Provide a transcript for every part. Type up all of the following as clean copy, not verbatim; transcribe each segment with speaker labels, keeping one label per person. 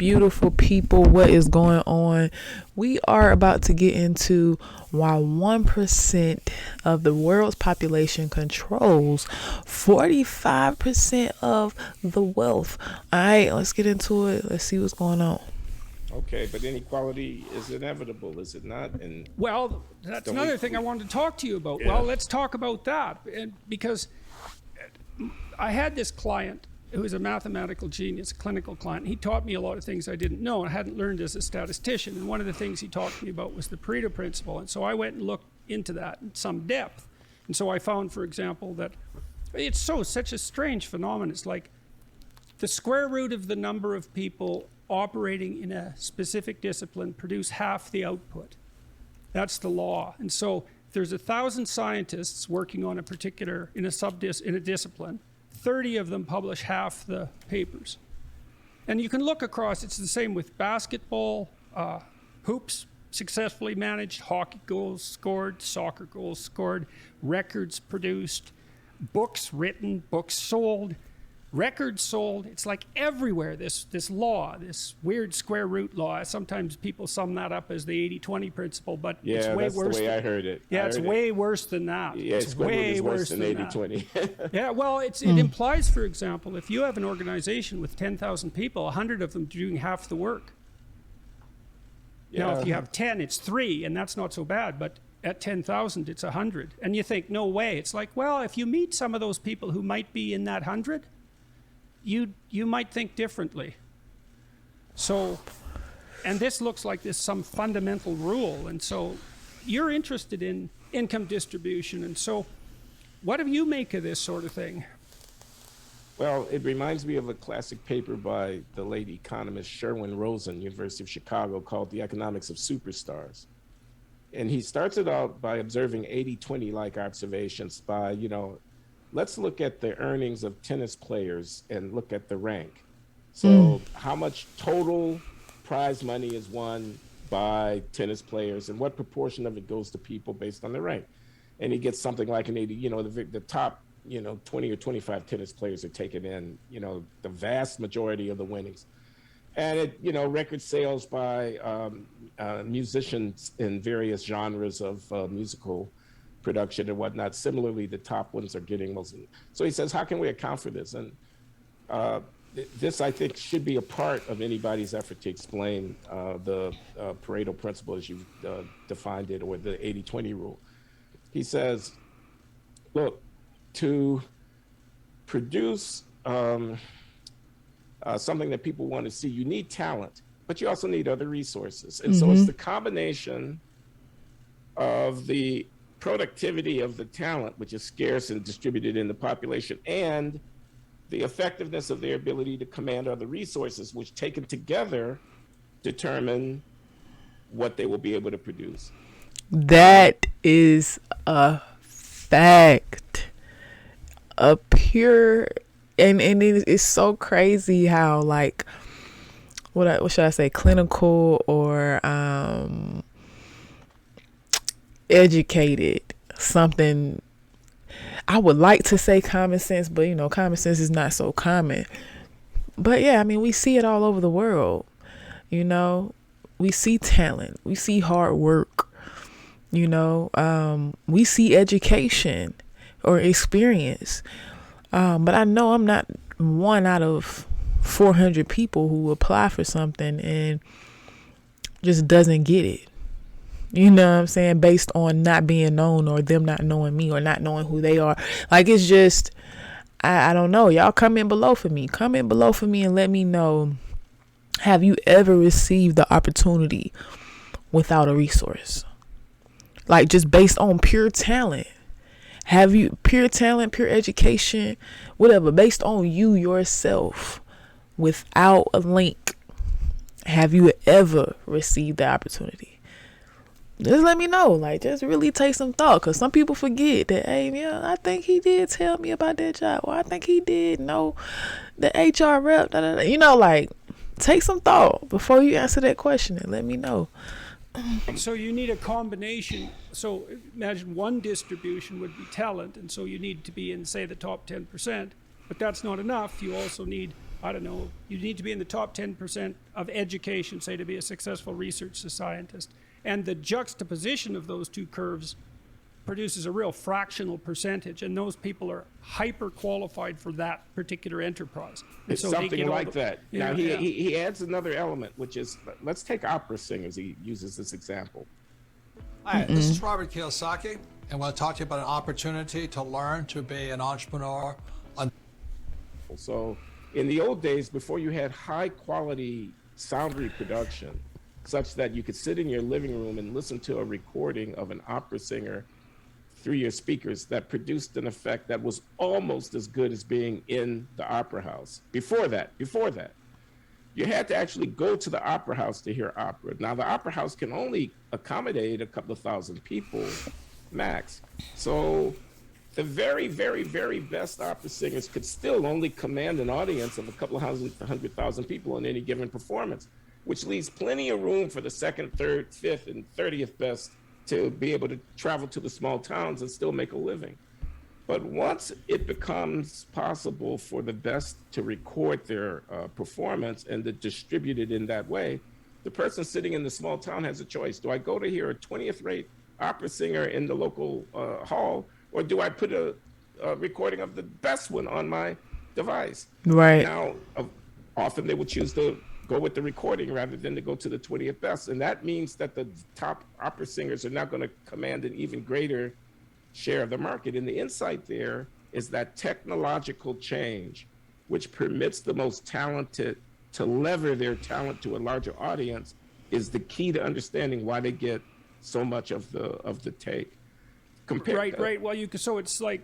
Speaker 1: beautiful people, what is going on? We are about to get into why 1% of the world's population controls 45% of the wealth. All right, let's get into it. Let's see what's going on.
Speaker 2: Okay, but inequality is inevitable, is it not? And
Speaker 3: well, that's another thing I wanted to talk to you about.
Speaker 2: Yeah.
Speaker 3: Well, let's talk about that, because I had this client who was a mathematical genius, a clinical client. He taught me a lot of things I didn't know and I hadn't learned as a statistician. And one of the things he talked to me about was the Pareto principle. And so I went and looked into that in some depth. And so I found, for example, that it's such a strange phenomenon. It's like the square root of the number of people operating in a specific discipline produce half the output. That's the law. And so if there's 1,000 scientists working on a particular, in a discipline, 30 of them publish half the papers. And you can look across, it's the same with basketball, hoops successfully managed, hockey goals scored, soccer goals scored, records produced, books written, books sold, records sold. It's like everywhere, this law, this weird square root law. Sometimes people sum that up as the 80-20 principle, but it's way
Speaker 2: that's
Speaker 3: worse.
Speaker 2: The way I heard it.
Speaker 3: Yeah, it's way worse than that.
Speaker 2: Yeah,
Speaker 3: it's way worse than
Speaker 2: 80-20.
Speaker 3: Yeah, well, it implies, for example, if you have an organization with 10,000 people, 100 of them doing half the work.
Speaker 2: Yeah.
Speaker 3: Now, if you have 10, it's 3, and that's not so bad, but at 10,000, it's 100. And you think, no way. It's like, well, if you meet some of those people who might be in that 100, you might think differently. So, and this looks like this some fundamental rule. And so you're interested in income distribution. And so what do you make of this sort of thing?
Speaker 2: Well, it reminds me of a classic paper by the late economist Sherwin Rosen, University of Chicago, called The Economics of Superstars. And he starts it out by observing 80-20 like observations by, let's look at the earnings of tennis players and look at the rank. So how much total prize money is won by tennis players and what proportion of it goes to people based on the rank? And he gets something like an 80, the top, 20 or 25 tennis players are taking in, the vast majority of the winnings. And it, record sales by musicians in various genres of musical production and whatnot. Similarly, the top ones are getting most. So he says, how can we account for this? And this, I think, should be a part of anybody's effort to explain the Pareto principle as you've defined it, or the 80-20 rule. He says, look, to produce something that people want to see, you need talent, but you also need other resources. And so it's the combination of the productivity of the talent, which is scarce and distributed in the population, and the effectiveness of their ability to command other resources, which taken together determine what they will be able to produce.
Speaker 1: That is a fact. A pure, and it's so crazy how, like, what should I say, clinical or educated something. I would like to say common sense, but common sense is not so common. But yeah, we see it all over the world. We see talent, we see hard work, we see education or experience. But I know I'm not one out of 400 people who apply for something and just doesn't get it. You know what I'm saying? Based on not being known, or them not knowing me, or not knowing who they are. Like, it's just, I don't know. Y'all come in below for me. Come in below for me and let me know. Have you ever received the opportunity without a resource? Like, just based on pure talent. Have you, pure talent, pure education, whatever, based on you yourself, without a link, have you ever received the opportunity? Just let me know. Like, just really take some thought, because some people forget that, hey, yeah, I think he did tell me about that job, or I think he did know the HR rep, like, take some thought before you answer that question and let me know.
Speaker 3: So you need a combination. So imagine one distribution would be talent, and so you need to be in, say, the top 10%, but that's not enough. You also need I don't know, you need to be in the top 10% of education, say, to be a successful research scientist. And the juxtaposition of those two curves produces a real fractional percentage, and those people are hyper qualified for that particular enterprise. And
Speaker 2: It's
Speaker 3: so they
Speaker 2: something
Speaker 3: get all
Speaker 2: like
Speaker 3: the-
Speaker 2: that.
Speaker 3: Yeah,
Speaker 2: Now,
Speaker 3: yeah.
Speaker 2: he adds another element, which is, let's take opera singers. He uses this example.
Speaker 4: Hi, this is Robert Kiyosaki, and I want to talk to you about an opportunity to learn to be an entrepreneur.
Speaker 2: So in the old days, before you had high quality sound reproduction, such that you could sit in your living room and listen to a recording of an opera singer through your speakers that produced an effect that was almost as good as being in the opera house. Before that, you had to actually go to the opera house to hear opera. Now, the opera house can only accommodate a couple of thousand people max. So the very, very, very best opera singers could still only command an audience of a couple of 100,000 people in any given performance, which leaves plenty of room for the second, third, fifth, and 30th best to be able to travel to the small towns and still make a living. But once it becomes possible for the best to record their performance and to distribute it in that way, the person sitting in the small town has a choice. Do I go to hear a 20th rate opera singer in the local hall, or do I put a recording of the best one on my device?
Speaker 1: Right.
Speaker 2: Now, often they will choose to go with the recording rather than to go to the 20th best. And that means that the top opera singers are now going to command an even greater share of the market. And the insight there is that technological change, which permits the most talented to lever their talent to a larger audience, is the key to understanding why they get so much of the take.
Speaker 3: Right. Well, so it's like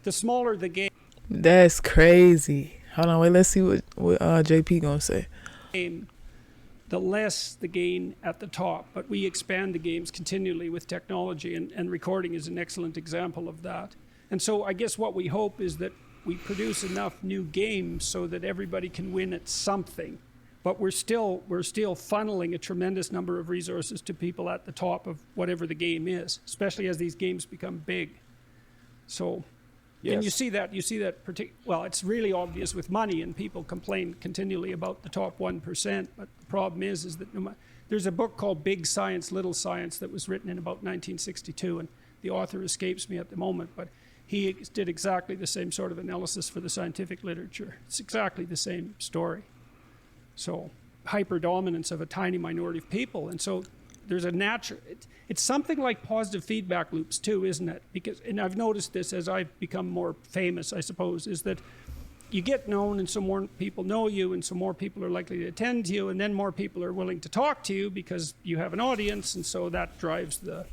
Speaker 3: the smaller the game,
Speaker 1: That's crazy. Hold on, wait, let's see what JP gonna say.
Speaker 3: the less the gain at the top. But we expand the games continually with technology, and recording is an excellent example of that. And so I guess what we hope is that we produce enough new games so that everybody can win at something. But we're still funneling a tremendous number of resources to people at the top of whatever the game is, especially as these games become big. So,
Speaker 2: Yes.
Speaker 3: and you see that well, it's really obvious with money, and people complain continually about the top 1%. But the problem is that there's a book called Big Science, Little Science that was written in about 1962, and the author escapes me at the moment, but he did exactly the same sort of analysis for the scientific literature. It's exactly the same story. So hyperdominance of a tiny minority of people. And so there's a natural, it's something like positive feedback loops too, isn't it? Because, and I've noticed this as I've become more famous, I suppose, is that you get known and so more people know you, and so more people are likely to attend to you, and then more people are willing to talk to you because you have an audience, and so that drives the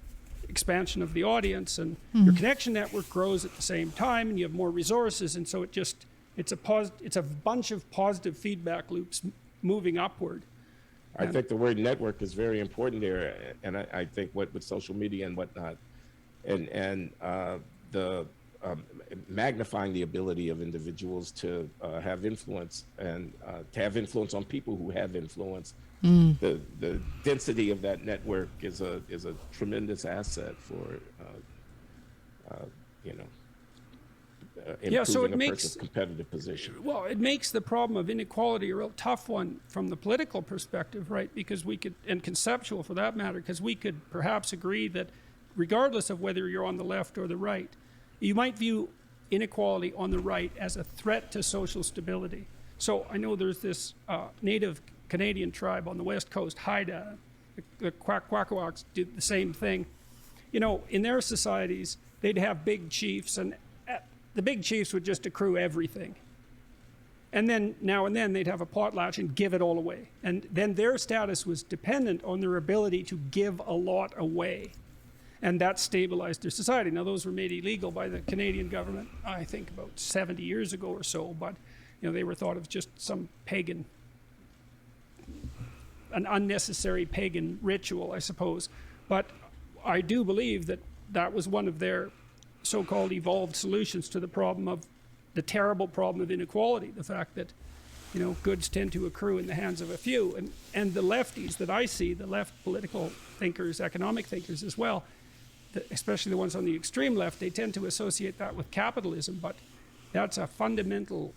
Speaker 3: expansion of the audience, and your connection network grows at the same time, and you have more resources, and so it's a bunch of positive feedback loops moving upward.
Speaker 2: I think the word network is very important there, and I think with social media and whatnot, and the magnifying the ability of individuals to have influence, and to have influence on people who have influence. The density of that network is a tremendous asset for improving
Speaker 3: so it
Speaker 2: a
Speaker 3: makes
Speaker 2: person's competitive position.
Speaker 3: Well, it makes the problem of inequality a real tough one from the political perspective, right? Because we could, and conceptual for that matter, because we could perhaps agree that regardless of whether you're on the left or the right, you might view inequality on the right as a threat to social stability. So I know there's this native Canadian tribe on the west coast, Haida, the Kwakwaka'waks did the same thing. You know, in their societies, they'd have big chiefs, and the big chiefs would just accrue everything. And then now and then they'd have a potlatch and give it all away. And then their status was dependent on their ability to give a lot away. And that stabilized their society. Now, those were made illegal by the Canadian government, I think about 70 years ago or so, but they were thought of just some pagan, an unnecessary pagan ritual, I suppose. But I do believe that that was one of their so-called evolved solutions to the problem of the terrible problem of inequality, the fact that goods tend to accrue in the hands of a few. And the lefties that I see, the left political thinkers, economic thinkers as well, especially the ones on the extreme left, they tend to associate that with capitalism, but that's a fundamental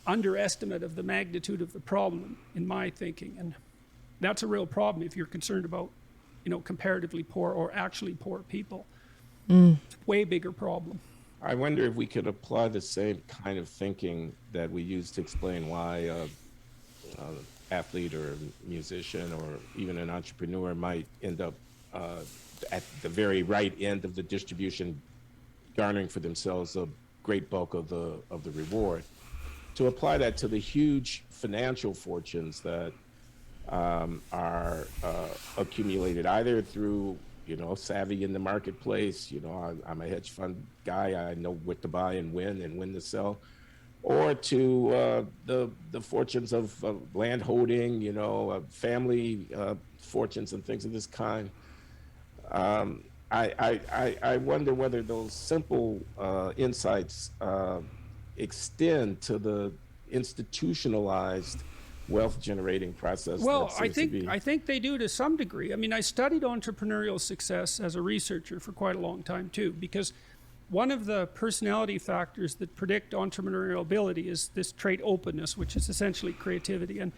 Speaker 3: underestimate of the magnitude of the problem, in my thinking. And that's a real problem if you're concerned about, comparatively poor or actually poor people. It's a way bigger problem.
Speaker 2: I wonder if we could apply the same kind of thinking that we use to explain why an athlete or a musician or even an entrepreneur might end up at the very right end of the distribution, garnering for themselves a great bulk of the reward. To apply that to the huge financial fortunes that are accumulated either through savvy in the marketplace, I'm a hedge fund guy, I know what to buy and when to sell, or to the fortunes of land holding, family fortunes and things of this kind. I wonder whether those simple insights extend to the institutionalized wealth generating process.
Speaker 3: Well, I think they do to some degree. I mean, I studied entrepreneurial success as a researcher for quite a long time too, because one of the personality factors that predict entrepreneurial ability is this trait openness, which is essentially creativity. And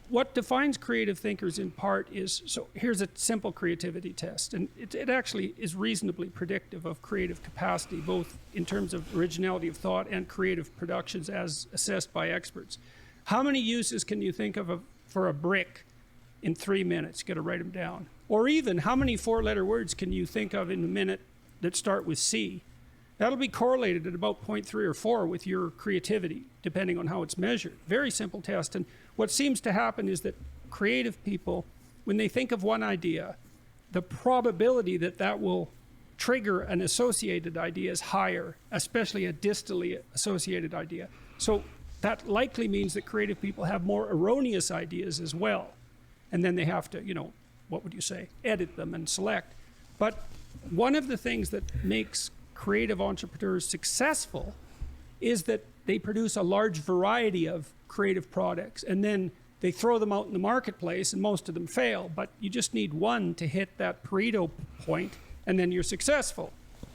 Speaker 3: what defines creative thinkers in part is, so here's a simple creativity test, and it actually is reasonably predictive of creative capacity, both in terms of originality of thought and creative productions as assessed by experts. How many uses can you think of for a brick in 3 minutes? You got to write them down. Or even how many 4-letter words can you think of in a minute that start with C? That'll be correlated at about 0.3 or 4 with your creativity, depending on how it's measured. Very simple test. And what seems to happen is that creative people, when they think of one idea, the probability that that will trigger an associated idea is higher, especially a distally associated idea. So that likely means that creative people have more erroneous ideas as well. And then they have to, what would you say, edit them and select. But one of the things that makes creative entrepreneurs successful is that they produce a large variety of creative products, and then they throw them out in the marketplace, and most of them fail, but you just need one to hit that Pareto point, and then you're successful.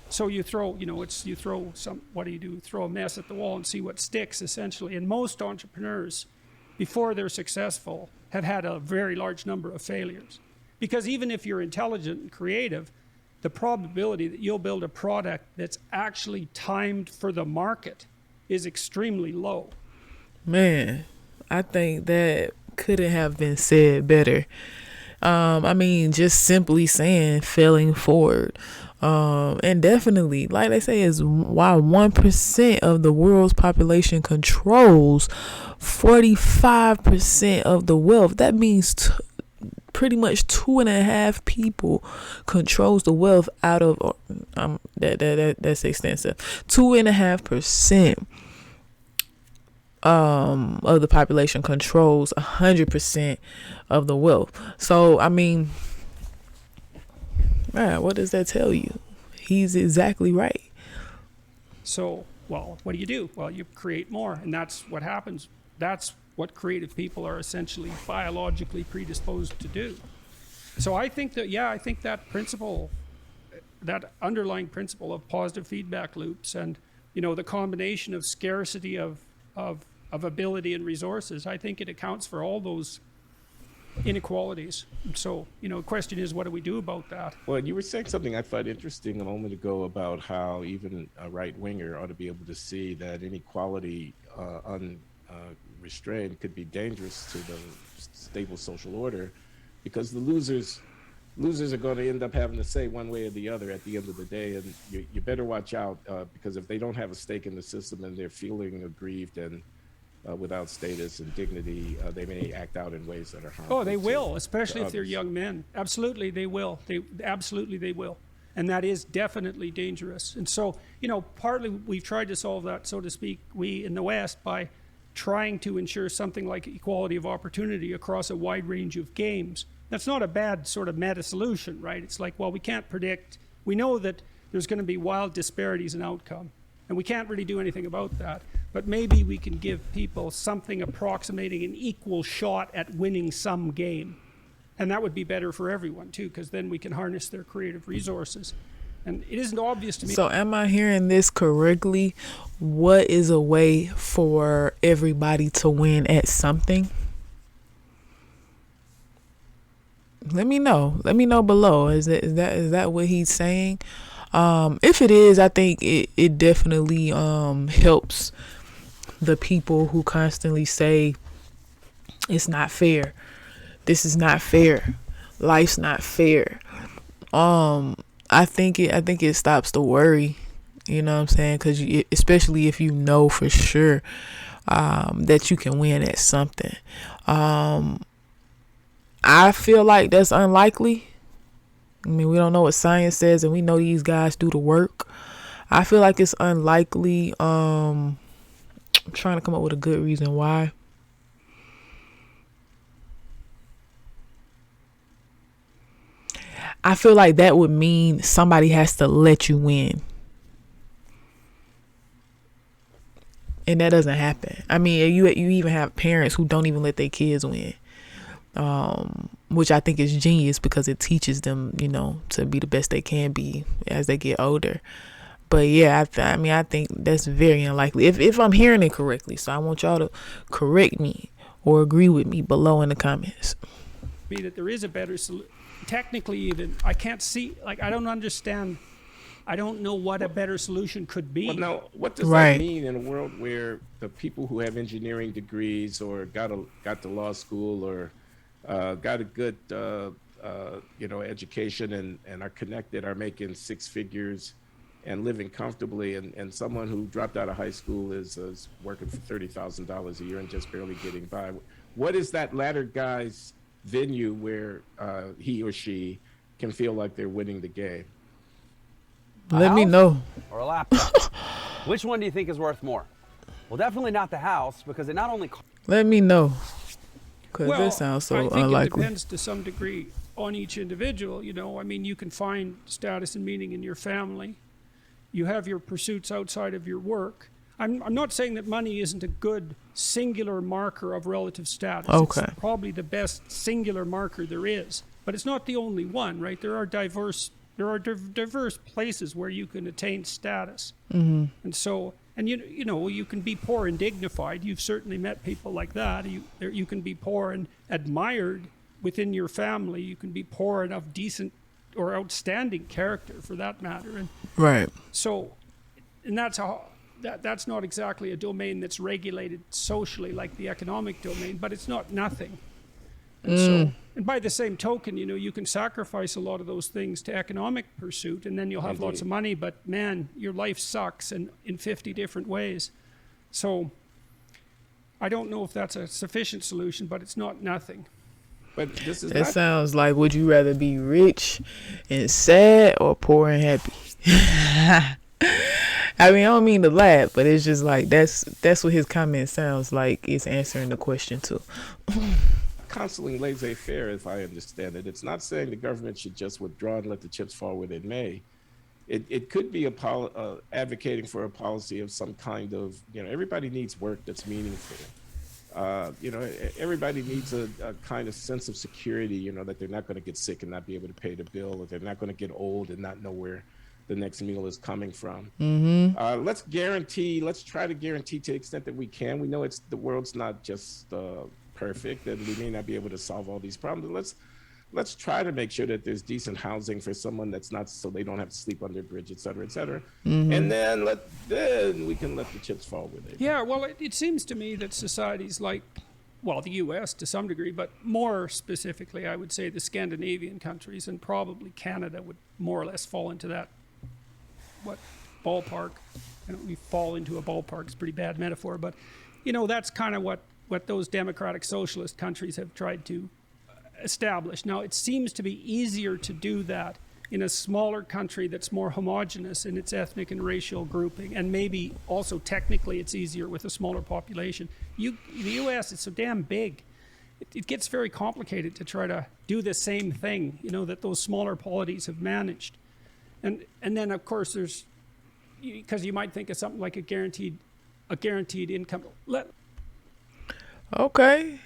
Speaker 3: So you throw, what do you do? Throw a mess at the wall and see what sticks, essentially. And most entrepreneurs, before they're successful, have had a very large number of failures. Because even if you're intelligent and creative, the probability that you'll build a product that's actually timed for the market is extremely low.
Speaker 1: Man, I think that couldn't have been said better. I mean, just simply saying failing forward. And definitely, like they say, is why 1% of the world's population controls 45% of the wealth. That means pretty much 2.5 people controls the wealth out of that's extensive. 2.5% of the population controls 100% of the wealth. So I mean, man, what does that tell you? He's exactly right.
Speaker 3: So, well, what do? Well, you create more, and that's what happens. That's what creative people are essentially biologically predisposed to do. So I think that principle, that underlying principle of positive feedback loops, and the combination of scarcity of ability and resources, I think it accounts for all those inequalities. So, the question is, what do we do about that?
Speaker 2: Well, you were saying something I found interesting a moment ago about how even a right-winger ought to be able to see that inequality unrestrained could be dangerous to the stable social order, because the losers are going to end up having to say one way or the other at the end of the day, and you better watch out, because if they don't have a stake in the system and they're feeling aggrieved and without status and dignity, they may act out in ways that are harmful.
Speaker 3: Oh, they will, especially if they're young men. Absolutely, they will. They will. And that is definitely dangerous. And so, partly we've tried to solve that, so to speak, we in the West, by trying to ensure something like equality of opportunity across a wide range of games. That's not a bad sort of meta solution, right? It's like, well, we can't predict. We know that there's going to be wild disparities in outcome, and we can't really do anything about that. But maybe we can give people something approximating an equal shot at winning some game. And that would be better for everyone too, because then we can harness their creative resources. And it isn't obvious to me.
Speaker 1: So am I hearing this correctly? What is a way for everybody to win at something? Let me know. Let me know below. Is that what he's saying? If it is, I think it definitely helps the people who constantly say it's not fair. This is not fair. Life's not fair. I think it stops the worry. You know what I'm saying? Because especially if you know for sure that you can win at something. I feel like that's unlikely. I mean, we don't know what science says, and we know these guys do the work. I feel like it's unlikely. I'm trying to come up with a good reason why. I feel like that would mean somebody has to let you win. And that doesn't happen. I mean, you even have parents who don't even let their kids win. Which I think is genius because it teaches them, to be the best they can be as they get older. But yeah, I think that's very unlikely if I'm hearing it correctly. So I want y'all to correct me or agree with me below in the comments.
Speaker 3: Me that there is a better solution. Technically, even I can't see. Like, I don't understand. I don't know what a better solution could be.
Speaker 2: Well, now, what does that mean in a world where the people who have engineering degrees or got to law school or got a good education and are connected, are making six figures and living comfortably, and someone who dropped out of high school is working for $30,000 a year and just barely getting by? What is that latter guy's venue where he or she can feel like they're winning the game?
Speaker 1: Let me know.
Speaker 5: Or a laptop. Which one do you think is worth more? Well, definitely not the house, because it not only...
Speaker 1: Let me know. Because that sounds so
Speaker 3: I think
Speaker 1: unlikely.
Speaker 3: It depends to some degree on each individual. I mean, you can find status and meaning in your family. You have your pursuits outside of your work. I'm not saying that money isn't a good singular marker of relative status.
Speaker 1: Okay.
Speaker 3: It's probably the best singular marker there is, but it's not the only one, right? There are diverse places where you can attain status.
Speaker 1: Mm-hmm.
Speaker 3: And so, and you can be poor and dignified. You've certainly met people like that. You can be poor and admired within your family. You can be poor and of decent or outstanding character, for that matter. And
Speaker 1: right.
Speaker 3: So, and that's not exactly a domain that's regulated socially like the economic domain, but it's not nothing. And so, and by the same token, you can sacrifice a lot of those things to economic pursuit, and then you'll have lots of money, but man, your life sucks in 50 different ways. So I don't know if that's a sufficient solution, but it's not nothing.
Speaker 2: But this is
Speaker 1: It sounds like, would you rather be rich and sad or poor and happy? I mean, I don't mean to laugh, but it's just like that's what his comment sounds like. It's answering the question too.
Speaker 2: Constantly laissez-faire, if I understand it. It's not saying the government should just withdraw and let the chips fall where they may. It could be advocating for a policy of some kind of, everybody needs work that's meaningful. Everybody needs a kind of sense of security, that they're not going to get sick and not be able to pay the bill, or they're not going to get old and not know where the next meal is coming from.
Speaker 1: Mm-hmm.
Speaker 2: Let's try to guarantee to the extent that we can. We know the world's not just perfect, and we may not be able to solve all these problems. Let's try to make sure that there's decent housing for someone that's not, so they don't have to sleep under a bridge, et cetera, et cetera.
Speaker 1: Mm-hmm.
Speaker 2: And then we can let the chips fall where they may.
Speaker 3: Yeah, well, it seems to me that societies like, the U.S. to some degree, but more specifically, I would say the Scandinavian countries, and probably Canada would more or less fall into that ballpark. We fall into a ballpark. It's a pretty bad metaphor, but that's kind of what those democratic socialist countries have tried to establish. Now, it seems to be easier to do that in a smaller country that's more homogenous in its ethnic and racial grouping, and maybe also technically it's easier with a smaller population. The U.S. is so damn big. It gets very complicated to try to do the same thing, that those smaller polities have managed. And then, of course, there's, because you might think of something like a guaranteed income.
Speaker 1: Okay.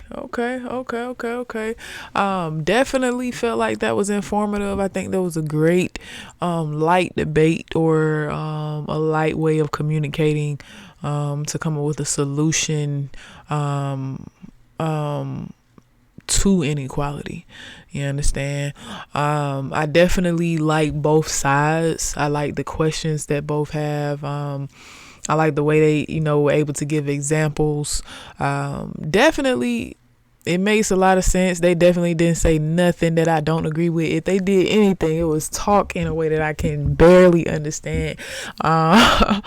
Speaker 1: Definitely felt like that was informative. I think that was a great light debate, or a light way of communicating, to come up with a solution to inequality. You understand? I definitely like both sides. I like the questions that both have. I like the way they, were able to give examples. Definitely, it makes a lot of sense. They definitely didn't say nothing that I don't agree with. If they did anything, it was talk in a way that I can barely understand. But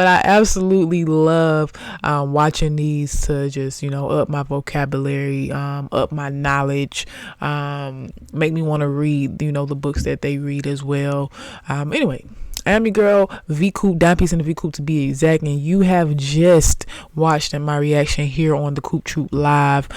Speaker 1: I absolutely love watching these to just, up my vocabulary, up my knowledge, make me want to read, the books that they read as well. Anyway, I am your girl, V-Coop, Dime Piece in the V-Coop to be exact, and you have just watched my reaction here on the Coop Troop Live.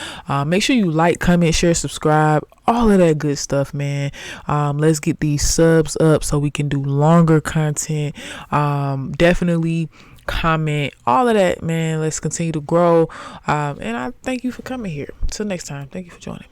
Speaker 1: Make sure you like, comment, share, subscribe, all of that good stuff, man. Let's get these subs up so we can do longer content. Definitely comment, all of that, man. Let's continue to grow. And I thank you for coming here. Till next time, thank you for joining.